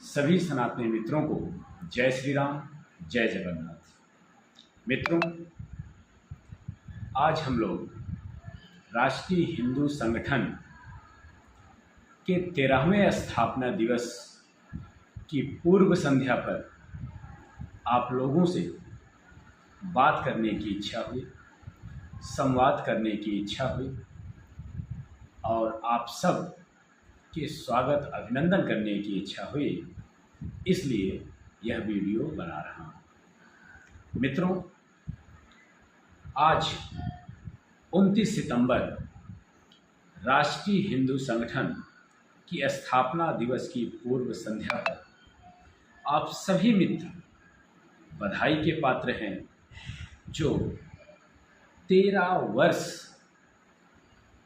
सभी सनातनी मित्रों को जय श्री राम, जय जगन्नाथ। मित्रों, आज हम लोग राष्ट्रीय हिंदू संगठन के 13वें स्थापना दिवस की पूर्व संध्या पर आप लोगों से बात करने की इच्छा हुई, संवाद करने की इच्छा हुई और आप सब के स्वागत अभिनंदन करने की इच्छा हुई, इसलिए यह वीडियो बना रहा हूँ। मित्रों, आज 29 सितंबर राष्ट्रीय हिंदू संगठन की स्थापना दिवस की पूर्व संध्या पर आप सभी मित्र बधाई के पात्र हैं जो 13 वर्ष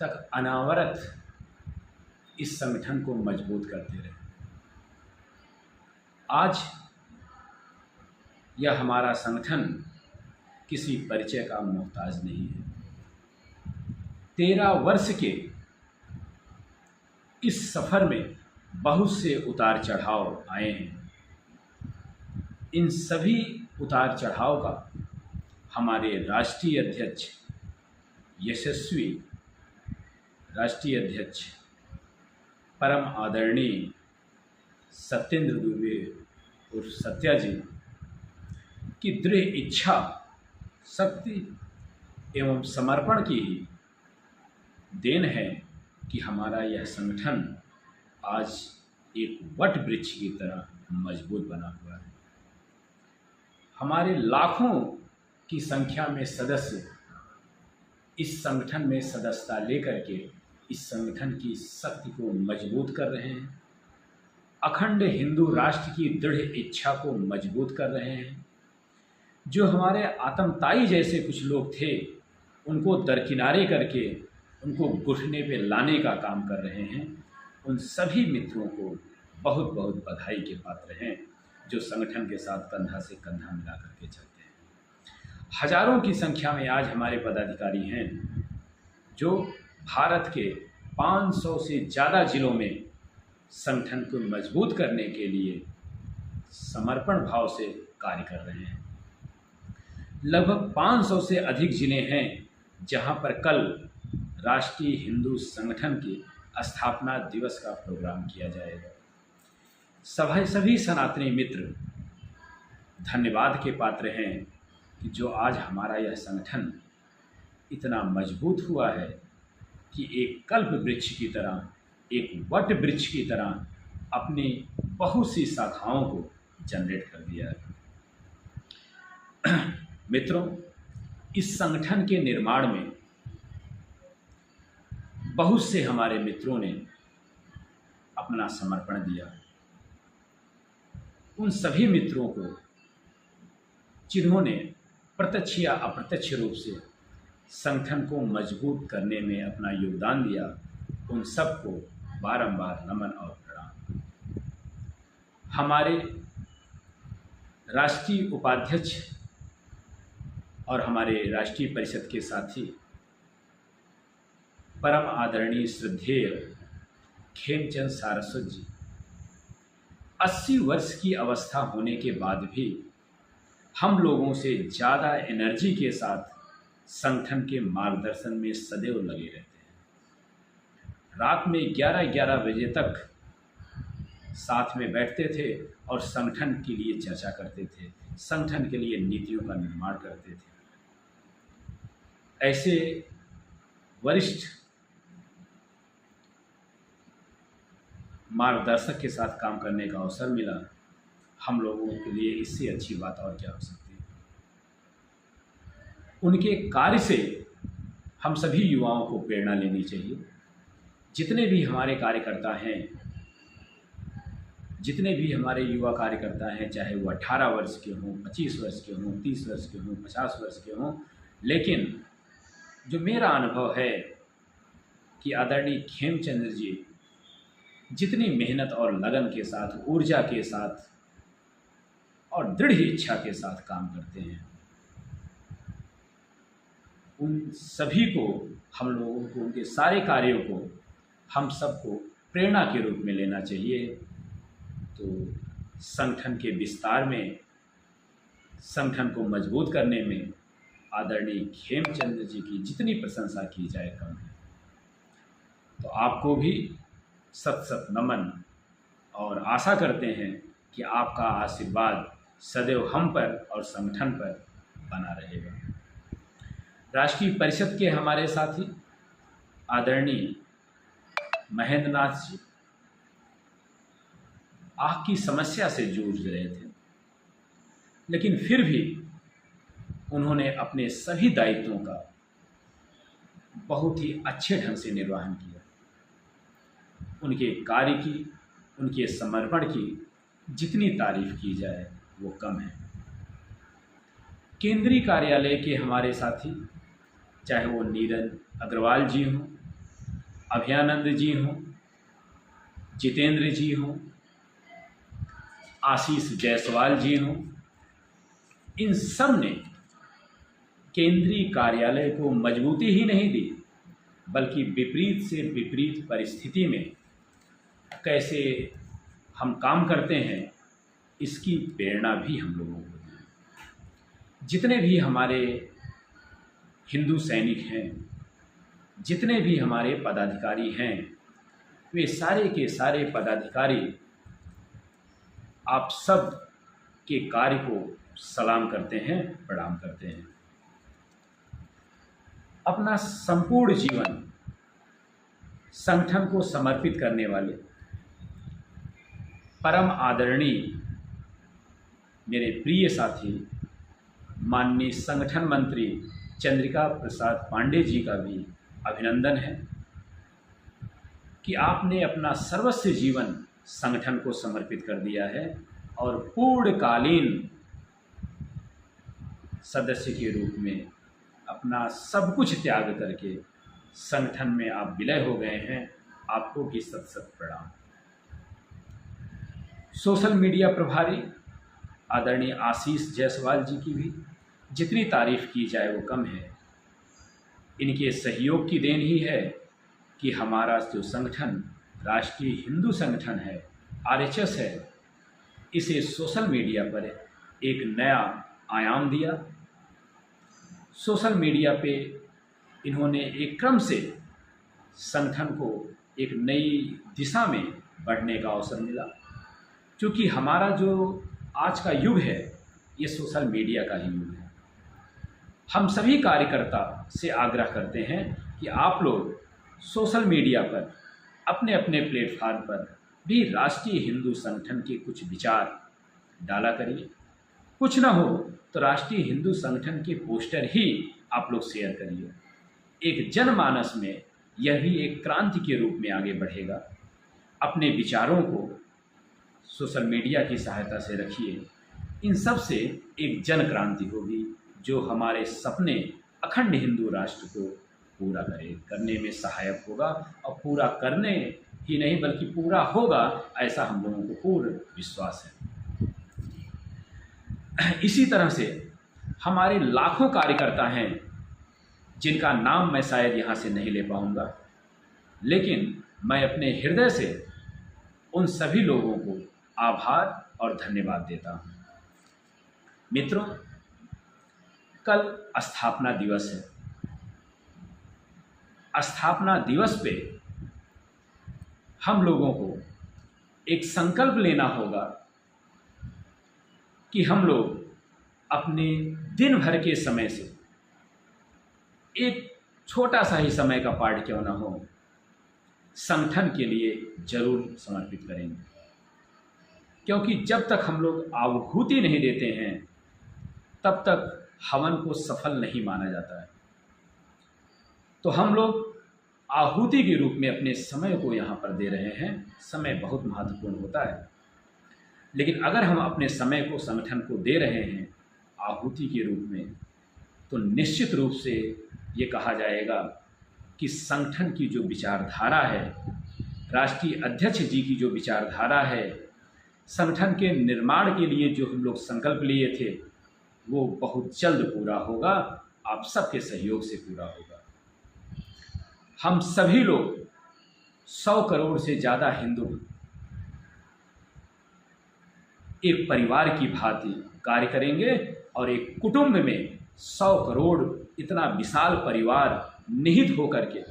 तक अनावरत इस संगठन को मजबूत करते रहे। आज यह हमारा संगठन किसी परिचय का मोहताज नहीं है। 13 वर्ष के इस सफ़र में बहुत से उतार चढ़ाव आए हैं। इन सभी उतार चढ़ाव का हमारे राष्ट्रीय अध्यक्ष, यशस्वी राष्ट्रीय अध्यक्ष, परम आदरणीय सत्येंद्र दुबे और सत्या जी की दृढ़ इच्छा, शक्ति एवं समर्पण की देन है कि हमारा यह संगठन आज एक वट वृक्ष की तरह मजबूत बना हुआ है। हमारे लाखों की संख्या में सदस्य इस संगठन में सदस्यता लेकर के इस संगठन की शक्ति को मजबूत कर रहे हैं, अखंड हिंदू राष्ट्र की दृढ़ इच्छा को मजबूत कर रहे हैं। जो हमारे आतंकताई जैसे कुछ लोग थे, उनको दरकिनारे करके उनको घुटने पे लाने का काम कर रहे हैं। उन सभी मित्रों को बहुत बहुत बधाई के पात्र हैं जो संगठन के साथ कंधा से कंधा मिला करके चलते हैं। हजारों की संख्या में आज हमारे पदाधिकारी हैं जो भारत के 500 से ज़्यादा जिलों में संगठन को मजबूत करने के लिए समर्पण भाव से कार्य कर रहे हैं। लगभग 500 से अधिक जिले हैं जहां पर कल राष्ट्रीय हिंदू संगठन की स्थापना दिवस का प्रोग्राम किया जाएगा। सभी सनातनी मित्र धन्यवाद के पात्र हैं कि जो आज हमारा यह संगठन इतना मजबूत हुआ है कि एक कल्प वृक्ष की तरह, एक वट वृक्ष की तरह अपनी बहुत सी शाखाओं को जनरेट कर दिया है। मित्रों, इस संगठन के निर्माण में बहुत से हमारे मित्रों ने अपना समर्पण दिया। उन सभी मित्रों को जिन्होंने प्रत्यक्ष या अप्रत्यक्ष रूप से संगठन को मजबूत करने में अपना योगदान दिया, उन सबको बारंबार नमन और प्रणाम। हमारे राष्ट्रीय उपाध्यक्ष और हमारे राष्ट्रीय परिषद के साथी परम आदरणीय श्रद्धेय खेमचंद सारस्वत जी 80 वर्ष की अवस्था होने के बाद भी हम लोगों से ज़्यादा एनर्जी के साथ संगठन के मार्गदर्शन में सदैव लगे रहते हैं। रात में 11-11 बजे तक साथ में बैठते थे और संगठन के लिए चर्चा करते थे, संगठन के लिए नीतियों का निर्माण करते थे। ऐसे वरिष्ठ मार्गदर्शक के साथ काम करने का अवसर मिला। हम लोगों के लिए इससे अच्छी बात और क्या हो सकती है। उनके कार्य से हम सभी युवाओं को प्रेरणा लेनी चाहिए। जितने भी हमारे कार्यकर्ता हैं, जितने भी हमारे युवा कार्यकर्ता हैं, चाहे वो 18 वर्ष के हों, 25 वर्ष के हों, 30 वर्ष के हों, 50 वर्ष के हों, लेकिन जो मेरा अनुभव है कि आदरणीय खेमचंद जी जितनी मेहनत और लगन के साथ, ऊर्जा के साथ और दृढ़ इच्छा के साथ काम करते हैं, उन सभी को, हम लोगों को, उनके सारे कार्यों को हम सबको प्रेरणा के रूप में लेना चाहिए। तो संगठन के विस्तार में, संगठन को मजबूत करने में आदरणीय खेमचंद जी की जितनी प्रशंसा की जाए कम है। तो आपको भी सत सत नमन, और आशा करते हैं कि आपका आशीर्वाद सदैव हम पर और संगठन पर बना रहेगा। राष्ट्रीय परिषद के हमारे साथी आदरणीय महेंद्र नाथ जी आँख की समस्या से जूझ रहे थे, लेकिन फिर भी उन्होंने अपने सभी दायित्वों का बहुत ही अच्छे ढंग से निर्वहन किया। उनके कार्य की, उनके समर्पण की जितनी तारीफ की जाए वो कम है। केंद्रीय कार्यालय के हमारे साथी, चाहे वो नीरज अग्रवाल जी हों, अभयानंद जी हों, जितेंद्र जी हों, आशीष जायसवाल जी हों, इन सब ने केंद्रीय कार्यालय को मजबूती ही नहीं दी, बल्कि विपरीत से विपरीत परिस्थिति में कैसे हम काम करते हैं इसकी प्रेरणा भी हम लोगों को दी। जितने भी हमारे हिंदू सैनिक हैं, जितने भी हमारे पदाधिकारी हैं, वे सारे के सारे पदाधिकारी आप सब के कार्य को सलाम करते हैं, प्रणाम करते हैं। अपना संपूर्ण जीवन संगठन को समर्पित करने वाले परम आदरणीय मेरे प्रिय साथी माननीय संगठन मंत्री चंद्रिका प्रसाद पांडे जी का भी अभिनंदन है कि आपने अपना सर्वस्व जीवन संगठन को समर्पित कर दिया है और पूर्णकालीन सदस्य के रूप में अपना सब कुछ त्याग करके संगठन में आप विलय हो गए हैं। आपको भी सत सत प्रणाम। सोशल मीडिया प्रभारी आदरणीय आशीष जायसवाल जी की भी जितनी तारीफ की जाए वो कम है। इनके सहयोग की देन ही है कि हमारा जो संगठन राष्ट्रीय हिंदू संगठन है, आरएचएस है, इसे सोशल मीडिया पर एक नया आयाम दिया। सोशल मीडिया पे इन्होंने एक क्रम से संगठन को एक नई दिशा में बढ़ने का अवसर मिला। क्योंकि हमारा जो आज का युग है ये सोशल मीडिया का ही युग है। हम सभी कार्यकर्ता से आग्रह करते हैं कि आप लोग सोशल मीडिया पर अपने अपने प्लेटफार्म पर भी राष्ट्रीय हिंदू संगठन के कुछ विचार डाला करिए। कुछ ना हो तो राष्ट्रीय हिंदू संगठन के पोस्टर ही आप लोग शेयर करिए। एक जनमानस में यह भी एक क्रांति के रूप में आगे बढ़ेगा। अपने विचारों को सोशल मीडिया की सहायता से रखिए। इन सब से एक जन क्रांति होगी जो हमारे सपने अखंड हिंदू राष्ट्र को पूरा करने में सहायक होगा, और पूरा करने ही नहीं बल्कि पूरा होगा, ऐसा हम लोगों को पूर्ण विश्वास है। इसी तरह से हमारे लाखों कार्यकर्ता हैं जिनका नाम मैं शायद यहाँ से नहीं ले पाऊँगा, लेकिन मैं अपने हृदय से उन सभी लोगों को आभार और धन्यवाद देता हूँ। मित्रों, कल स्थापना दिवस है। स्थापना दिवस पे हम लोगों को एक संकल्प लेना होगा कि हम लोग अपने दिन भर के समय से एक छोटा सा ही समय का पार्ट क्यों ना हो, संगठन के लिए जरूर समर्पित करेंगे। क्योंकि जब तक हम लोग आहुति नहीं देते हैं तब तक हवन को सफल नहीं माना जाता है। तो हम लोग आहुति के रूप में अपने समय को यहाँ पर दे रहे हैं। समय बहुत महत्वपूर्ण होता है, लेकिन अगर हम अपने समय को संगठन को दे रहे हैं आहुति के रूप में, तो निश्चित रूप से ये कहा जाएगा कि संगठन की जो विचारधारा है, राष्ट्रीय अध्यक्ष जी की जो विचारधारा है, संगठन के निर्माण के लिए जो हम लोग संकल्प लिए थे, वो बहुत जल्द पूरा होगा। आप सबके सहयोग से पूरा होगा। हम सभी लोग 100 करोड़ से ज़्यादा हिंदू एक परिवार की भांति कार्य करेंगे और एक कुटुंब में 100 करोड़ इतना विशाल परिवार निहित होकर के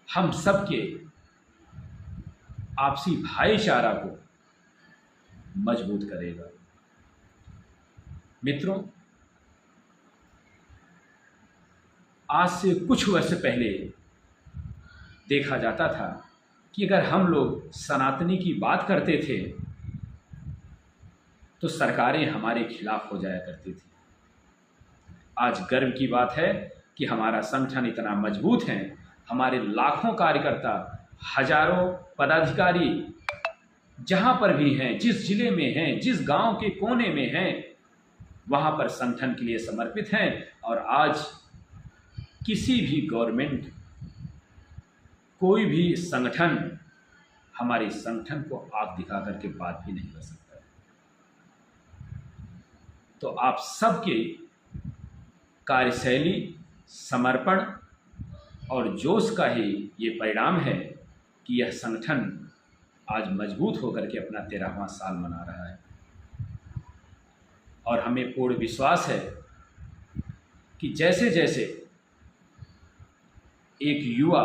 हम सबके आपसी भाईचारा को मजबूत करेगा। मित्रों, आज से कुछ वर्ष पहले देखा जाता था कि अगर हम लोग सनातनी की बात करते थे तो सरकारें हमारे खिलाफ हो जाया करती थी। आज गर्व की बात है कि हमारा संगठन इतना मजबूत है, हमारे लाखों कार्यकर्ता, हजारों पदाधिकारी जहाँ पर भी हैं, जिस जिले में हैं, जिस गांव के कोने में हैं, वहाँ पर संगठन के लिए समर्पित हैं। और आज किसी भी गवर्नमेंट, कोई भी संगठन हमारे संगठन को आग दिखा करके बात भी नहीं कर सकता। तो आप सबके कार्यशैली, समर्पण और जोश का ही ये परिणाम है कि यह संगठन आज मजबूत होकर के अपना 13वां साल मना रहा है। और हमें पूर्ण विश्वास है कि जैसे जैसे एक युवा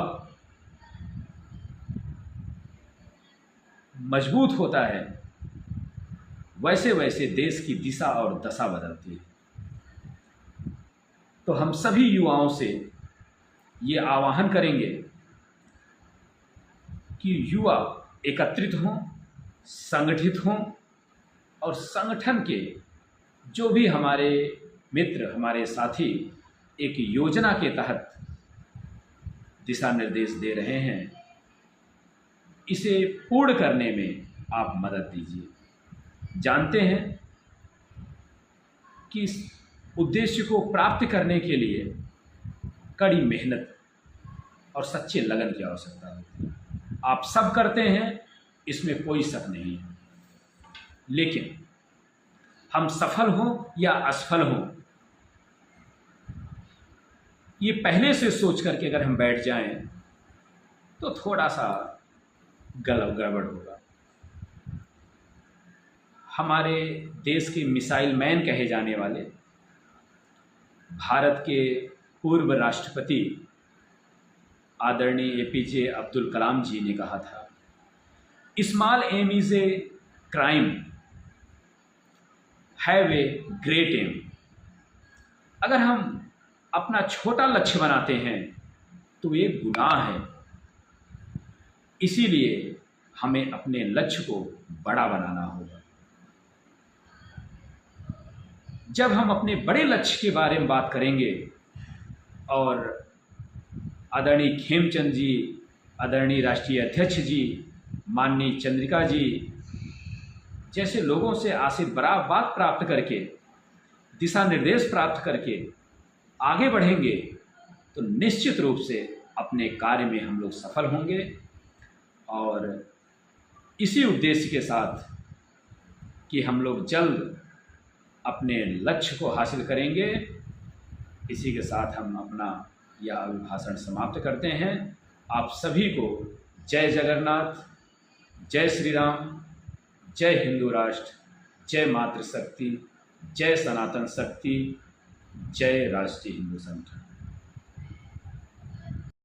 मजबूत होता है, वैसे वैसे देश की दिशा और दशा बदलती है। तो हम सभी युवाओं से ये आह्वान करेंगे कि युवा एकत्रित हों, संगठित हों और संगठन के जो भी हमारे मित्र, हमारे साथी एक योजना के तहत दिशा निर्देश दे रहे हैं, इसे पूर्ण करने में आप मदद दीजिए। जानते हैं कि इस उद्देश्य को प्राप्त करने के लिए कड़ी मेहनत और सच्चे लगन की आवश्यकता होती है। आप सब करते हैं, इसमें कोई शक नहीं है, लेकिन हम सफल हों या असफल हों, ये पहले से सोच करके अगर हम बैठ जाएं तो थोड़ा सा गड़बड़ होगा। हमारे देश के मिसाइल मैन कहे जाने वाले भारत के पूर्व राष्ट्रपति आदरणीय एपीजे अब्दुल कलाम जी ने कहा था, small aim is a crime, have a great aim. अगर हम अपना छोटा लक्ष्य बनाते हैं तो ये गुनाह है। इसीलिए हमें अपने लक्ष्य को बड़ा बनाना होगा। जब हम अपने बड़े लक्ष्य के बारे में बात करेंगे और आदरणीय खेमचंद जी, आदरणीय राष्ट्रीय अध्यक्ष जी, माननीय चंद्रिका जी जैसे लोगों से आशीर्वाद प्राप्त करके, दिशा निर्देश प्राप्त करके आगे बढ़ेंगे तो निश्चित रूप से अपने कार्य में हम लोग सफल होंगे। और इसी उद्देश्य के साथ कि हम लोग जल्द अपने लक्ष्य को हासिल करेंगे, इसी के साथ हम अपना यह अभिभाषण समाप्त करते हैं। आप सभी को जय जगन्नाथ, जय श्री राम, जय हिंदू राष्ट्र, जय मातृशक्ति, जय सनातन शक्ति, जय राष्ट्रीय हिंदू संगठन।